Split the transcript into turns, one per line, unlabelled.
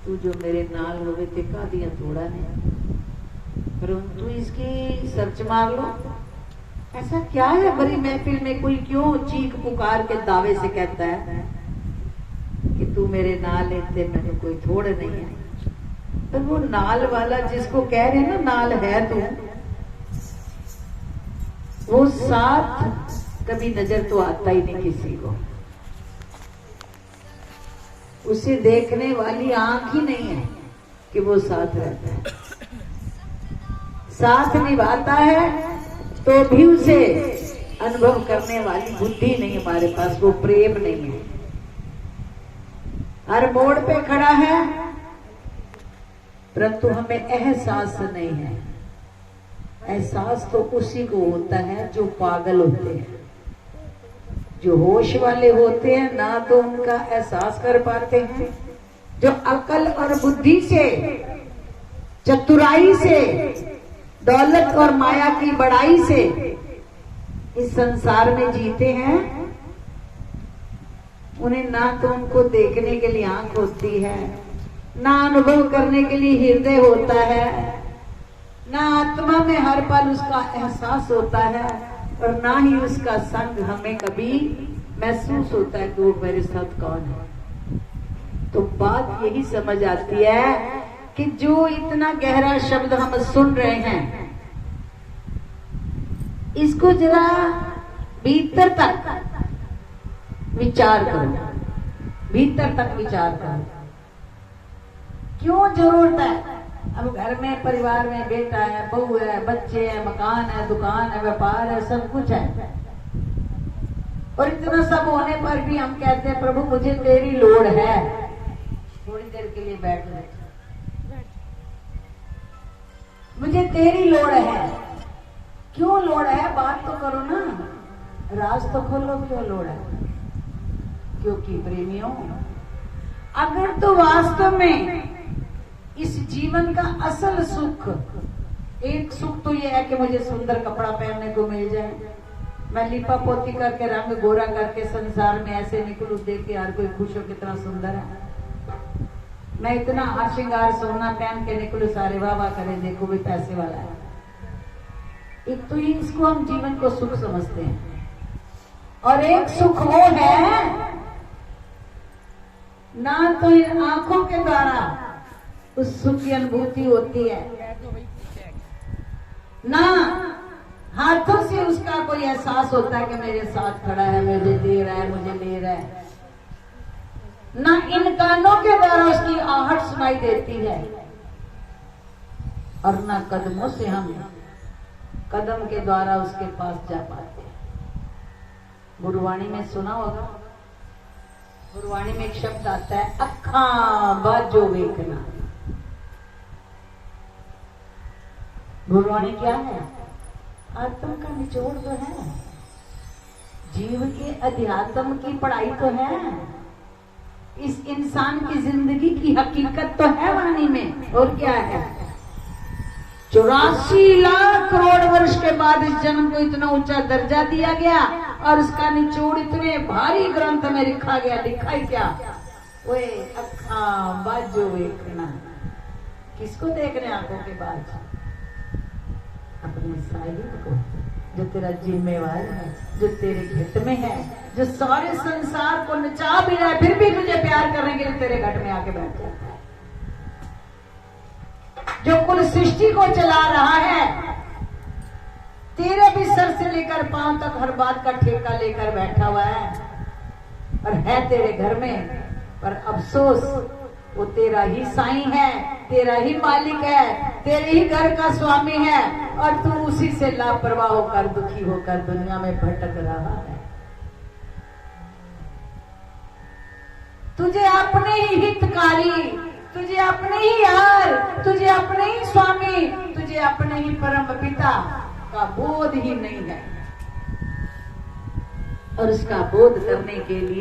तू जो मेरे नाल होवे ते का दिया थोड़ा ने, परंतु इसकी सर्च मार लो। ऐसा क्या है बड़ी महफिल में कोई क्यों चीख पुकार के दावे से कहता है कि तू मेरे नाल लेते, मैंने कोई थोड़ नहीं है। पर वो नाल वाला जिसको कह रहे हैं ना नाल है तू, वो साथ कभी नजर तो आता ही नहीं किसी को। उसे देखने वाली आंख ही नहीं है कि वो साथ रहता है, साथ निभाता है तो भी उसे अनुभव करने वाली बुद्धि नहीं हमारे पास, वो प्रेम नहीं है। हर मोड़ पे खड़ा है परंतु हमें एहसास नहीं है। एहसास तो उसी को होता है जो पागल होते हैं। जो होश वाले होते हैं ना तो उनका एहसास कर पाते हैं। जो अकल और बुद्धि से, चतुराई से, दौलत और माया की बड़ाई से इस संसार में जीते हैं, उन्हें ना तो उनको देखने के लिए आंख होती है, ना अनुभव करने के लिए हृदय होता है, ना आत्मा में हर पल उसका एहसास होता है, और ना ही उसका संग हमें कभी महसूस होता है कि वो मेरे साथ कौन है। तो बात यही समझ आती है कि जो इतना गहरा शब्द हम सुन रहे हैं, इसको जरा भीतर तक विचार करो, भीतर तक विचार करो। क्यों जरूरत है? अब घर में, परिवार में बेटा है, बहू है, बच्चे हैं, मकान है, दुकान है, व्यापार है, सब कुछ है, और इतना सब होने पर भी हम कहते हैं प्रभु मुझे तेरी लोड़ है। थोड़ी देर के लिए बैठ जाए, मुझे तेरी लोड़ है। क्यों लोड़ है? बात तो करो ना, राज तो खोलो क्यों लोड़ है। क्योंकि प्रेमियों, अगर तो वास्तव में इस जीवन का असल सुख, एक सुख तो यह है कि मुझे सुंदर कपड़ा पहनने को मिल जाए, मैं लिपा पोती करके रंग गोरा करके संसार में ऐसे निकलूं, देख के हर कोई खुश हो कितना सुंदर है, मैं इतना हार श्रृंगार सोना पहन के निकलूं, सारे वाह वाह करें, देखो भी पैसे वाला है। एक तो इसको हम जीवन को सुख समझते हैं, और एक सुख वो है ना तो इन आंखों के द्वारा उस सुख की अनुभूति होती है, ना हाथों से उसका कोई एहसास होता है कि मेरे साथ खड़ा है, मुझे दे रहा है, मुझे ले रहा है, ना इन कानों के द्वारा उसकी आहट सुनाई देती है, और ना कदमों से हम कदम के द्वारा उसके पास जा पाते हैं। गुरुवाणी में सुना होगा, गुरुवाणी में एक शब्द आता है, अखा बाजो वेखना। गुरुवाणी क्या है? आत्म का निचोड़ तो है, जीव के अध्यात्म की पढ़ाई तो है, इस इंसान की जिंदगी की हकीकत तो है वाणी में। और क्या है? 84 लाख करोड़ वर्ष के बाद इस जन्म को इतना ऊंचा दर्जा दिया गया, और उसका निचोड़ इतने भारी ग्रंथ में लिखा गया। लिखा ही क्या? ओए अखा बाजो वेखना। किसको देखने आंखों के बाद? अपने साहिब को, जो तेरा जिम्मेवार है, जो तेरे घट में है, जो सारे संसार को नचा भी रहा है, फिर भी तुझे प्यार करने के लिए तेरे घट में आके बैठ जाता है, जो कुल सृष्टि को चला रहा है, तेरे भी सर से लेकर पांव तक हर बात का ठेका लेकर बैठा हुआ है, और है तेरे घर में, पर अफसोस वो तेरा ही साईं है, तेरा ही मालिक है, तेरे ही घर का स्वामी है, और तू उसी से लापरवाह होकर, दुखी होकर दुनिया में भटक रहा है। तुझे अपने ही हितकारी, तुझे अपने ही यार, तुझे अपने ही स्वामी, तुझे अपने ही परम पिता का बोध ही नहीं है, और उसका बोध करने के लिए